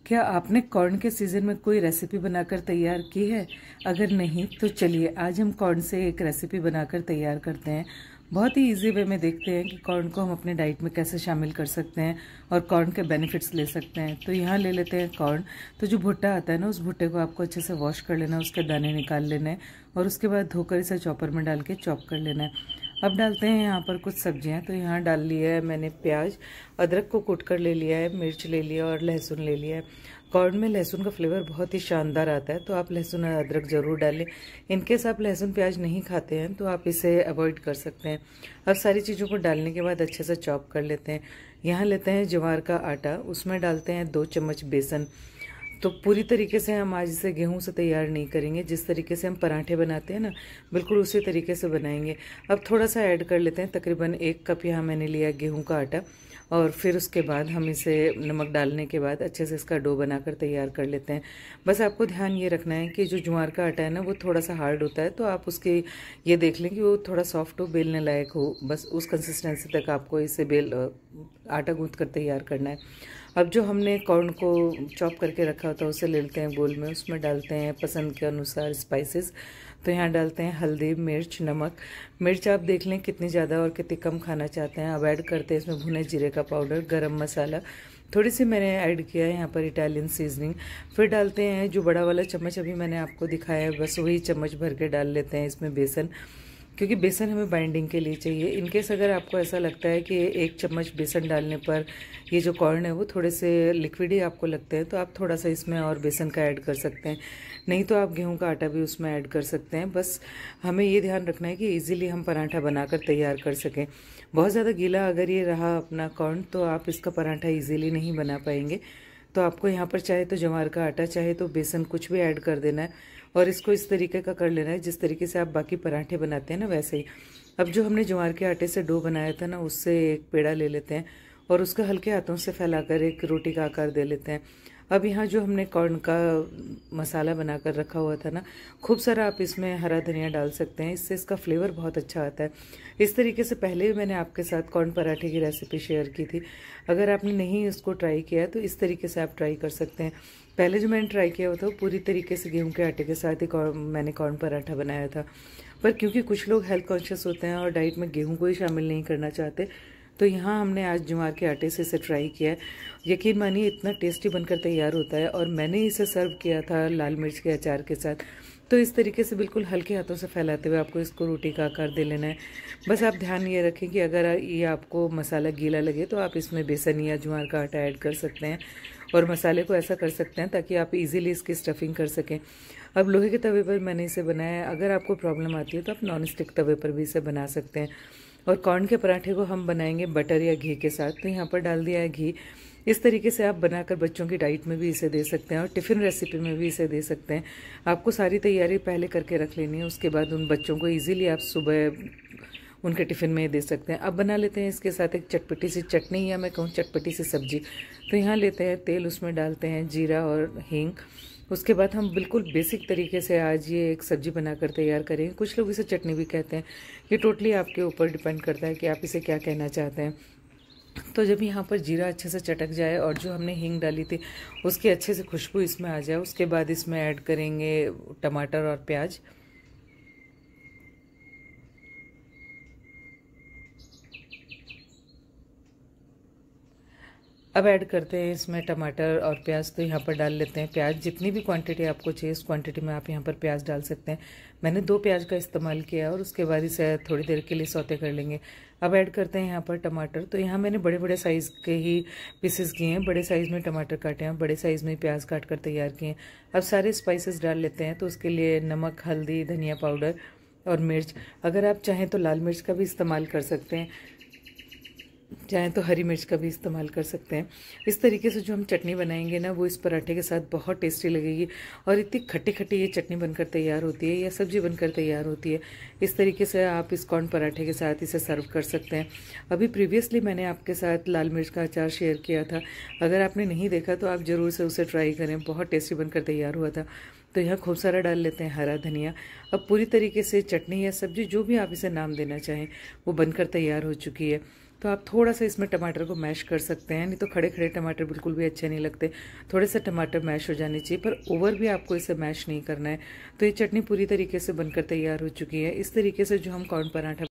क्या आपने कॉर्न के सीजन में कोई रेसिपी बनाकर तैयार की है? अगर नहीं तो चलिए आज हम कॉर्न से एक रेसिपी बनाकर तैयार करते हैं। बहुत ही इजी वे में देखते हैं कि कॉर्न को हम अपने डाइट में कैसे शामिल कर सकते हैं और कॉर्न के बेनिफिट्स ले सकते हैं। तो यहाँ ले लेते हैं कॉर्न। तो जो भुट्टा आता है ना, उस भुट्टे को आपको अच्छे से वॉश कर लेना है, उसके दाने निकाल लेने हैं और उसके बाद धोकर इसे चॉपर में डाल के चॉप कर लेना है। अब डालते हैं यहाँ पर कुछ सब्जियाँ। तो यहाँ डाल लिया है मैंने प्याज, अदरक को कूट कर ले लिया है, मिर्च ले लिया और लहसुन ले लिया है। कॉर्न में लहसुन का फ्लेवर बहुत ही शानदार आता है, तो आप लहसुन और अदरक ज़रूर डालें। इनकेस आप लहसुन प्याज नहीं खाते हैं तो आप इसे अवॉइड कर सकते हैं। अब सारी चीज़ों को डालने के बाद अच्छे से चॉप कर लेते हैं। यहाँ लेते हैं ज्वार का आटा, उसमें डालते हैं 2 चम्मच बेसन। तो पूरी तरीके से हम आज इसे गेहूं से तैयार नहीं करेंगे, जिस तरीके से हम पराठे बनाते हैं ना, बिल्कुल उसी तरीके से बनाएंगे। अब थोड़ा सा ऐड कर लेते हैं, तकरीबन 1 कप यहाँ मैंने लिया गेहूं का आटा। और फिर उसके बाद हम इसे नमक डालने के बाद अच्छे से इसका डो बनाकर तैयार कर लेते हैं। बस आपको ध्यान ये रखना है कि जो ज्वार का आटा है ना, वो थोड़ा सा हार्ड होता है, तो आप उसके ये देख लें कि वो थोड़ा सॉफ्ट हो, बेलने लायक हो। बस उस कंसिस्टेंसी तक आपको इसे आटा गूँथ कर तैयार करना है। अब जो हमने कॉर्न को चॉप करके रखा होता है उसे ले लेते हैं बोल में, उसमें डालते हैं पसंद के अनुसार स्पाइसेस। तो यहाँ डालते हैं हल्दी, मिर्च, नमक। मिर्च आप देख लें कितनी ज़्यादा और कितनी कम खाना चाहते हैं। अब ऐड करते हैं इसमें भुने जीरे का पाउडर, गरम मसाला, थोड़ी सी मैंने ऐड किया है यहाँ पर इटालियन सीजनिंग। फिर डालते हैं जो बड़ा वाला चम्मच अभी मैंने आपको दिखाया है, बस वही चम्मच भर के डाल लेते हैं इसमें बेसन, क्योंकि बेसन हमें बाइंडिंग के लिए चाहिए। इनकेस अगर आपको ऐसा लगता है कि 1 चम्मच बेसन डालने पर ये जो कॉर्न है वो थोड़े से लिक्विड ही आपको लगते हैं, तो आप थोड़ा सा इसमें और बेसन का ऐड कर सकते हैं। नहीं तो आप गेहूं का आटा भी उसमें ऐड कर सकते हैं। बस हमें ये ध्यान रखना है कि इजीली हम पराठा बनाकर तैयार कर सकें। बहुत ज़्यादा गीला अगर ये रहा अपना कॉर्न तो आप इसका पराठा ईजिली नहीं बना पाएंगे। तो आपको यहाँ पर चाहे तो ज्वार का आटा, चाहे तो बेसन, कुछ भी ऐड कर देना है और इसको इस तरीके का कर लेना है जिस तरीके से आप बाकी पराठे बनाते हैं ना, वैसे ही। अब जो हमने ज्वार के आटे से डो बनाया था ना, उससे एक पेड़ा ले लेते हैं और उसको हल्के हाथों से फैलाकर एक रोटी का आकार दे लेते हैं। अब यहाँ जो हमने कॉर्न का मसाला बनाकर रखा हुआ था ना, खूब सारा आप इसमें हरा धनिया डाल सकते हैं, इससे इसका फ्लेवर बहुत अच्छा आता है। इस तरीके से पहले भी मैंने आपके साथ कॉर्न पराठे की रेसिपी शेयर की थी। अगर आपने नहीं इसको ट्राई किया तो इस तरीके से आप ट्राई कर सकते हैं। पहले जो मैंने ट्राई किया हुआ था वो पूरी तरीके से गेहूं के आटे के साथ ही मैंने कॉर्न पराठा बनाया था। पर क्योंकि कुछ लोग हेल्थ कॉन्शियस होते हैं और डाइट में गेहूं को ही शामिल नहीं करना चाहते, तो यहाँ हमने आज ज्वार के आटे से इसे ट्राई किया है। यकीन मानिए इतना टेस्टी बनकर तैयार होता है। और मैंने इसे सर्व किया था लाल मिर्च के अचार के साथ। तो इस तरीके से बिल्कुल हल्के हाथों से फैलाते हुए आपको इसको रोटी का आकार दे लेना है। बस आप ध्यान ये रखें कि अगर ये आपको मसाला गीला लगे तो आप इसमें बेसन या ज्वार का आटा ऐड कर सकते हैं और मसाले को ऐसा कर सकते हैं ताकि आप इजीली इसकी स्टफिंग कर सकें। अब लोहे के तवे पर मैंने इसे बनाया है। अगर आपको प्रॉब्लम आती है तो आप नॉन स्टिक तवे पर भी इसे बना सकते हैं। और कॉर्न के पराठे को हम बनाएंगे बटर या घी के साथ। तो यहाँ पर डाल दिया है घी। इस तरीके से आप बनाकर बच्चों की डाइट में भी इसे दे सकते हैं और टिफ़िन रेसिपी में भी इसे दे सकते हैं। आपको सारी तैयारी पहले करके रख लेनी है, उसके बाद उन बच्चों को इजीली आप सुबह उनके टिफ़िन में दे सकते हैं। अब बना लेते हैं इसके साथ एक चटपटी सी चटनी, या मैं कहूँ चटपटी सी सब्जी। तो यहाँ लेते हैं तेल, उसमें डालते हैं जीरा और हींग। उसके बाद हम बिल्कुल बेसिक तरीके से आज ये एक सब्जी बनाकर तैयार करेंगे। कुछ लोग इसे चटनी भी कहते हैं, ये टोटली आपके ऊपर डिपेंड करता है कि आप इसे क्या कहना चाहते हैं। तो जब यहाँ पर जीरा अच्छे से चटक जाए और जो हमने हींग डाली थी उसकी अच्छे से खुशबू इसमें आ जाए, उसके बाद इसमें ऐड करेंगे टमाटर और प्याज। अब ऐड करते हैं इसमें टमाटर और प्याज। तो यहाँ पर डाल लेते हैं प्याज। जितनी भी क्वांटिटी आपको चाहिए उस क्वांटिटी में आप यहाँ पर प्याज डाल सकते हैं। मैंने 2 प्याज का इस्तेमाल किया और उसके बाद इसे थोड़ी देर के लिए सौते कर लेंगे। अब ऐड करते हैं यहाँ पर टमाटर। तो यहाँ मैंने बड़े बड़े साइज़ के ही पीसेस किए हैं, बड़े साइज़ में टमाटर काटे हैं, बड़े साइज़ में प्याज काट कर तैयार किए हैं। अब सारे स्पाइसेस डाल लेते हैं। तो उसके लिए नमक, हल्दी, धनिया पाउडर और मिर्च। अगर आप चाहें तो लाल मिर्च का भी इस्तेमाल कर सकते हैं, चाहें तो हरी मिर्च का भी इस्तेमाल कर सकते हैं। इस तरीके से जो हम चटनी बनाएंगे ना, वो इस पराठे के साथ बहुत टेस्टी लगेगी और इतनी खट्टी खट्टी ये चटनी बनकर तैयार होती है या सब्जी बनकर तैयार होती है। इस तरीके से आप इस कॉर्न पराठे के साथ इसे सर्व कर सकते हैं। अभी प्रीवियसली मैंने आपके साथ लाल मिर्च का अचार शेयर किया था, अगर आपने नहीं देखा तो आप ज़रूर से उसे ट्राई करें, बहुत टेस्टी बनकर तैयार हुआ था। तो यहाँ खूब सारा डाल लेते हैं हरा धनिया। अब पूरी तरीके से चटनी या सब्जी, जो भी आप इसे नाम देना चाहें, वो बनकर तैयार हो चुकी है। तो आप थोड़ा सा इसमें टमाटर को मैश कर सकते हैं, नहीं तो खड़े खड़े टमाटर बिल्कुल भी अच्छे नहीं लगते। थोड़े से टमाटर मैश हो जाने चाहिए, पर ओवर भी आपको इसे मैश नहीं करना है। तो ये चटनी पूरी तरीके से बनकर तैयार हो चुकी है। इस तरीके से जो हम कॉर्न पराठा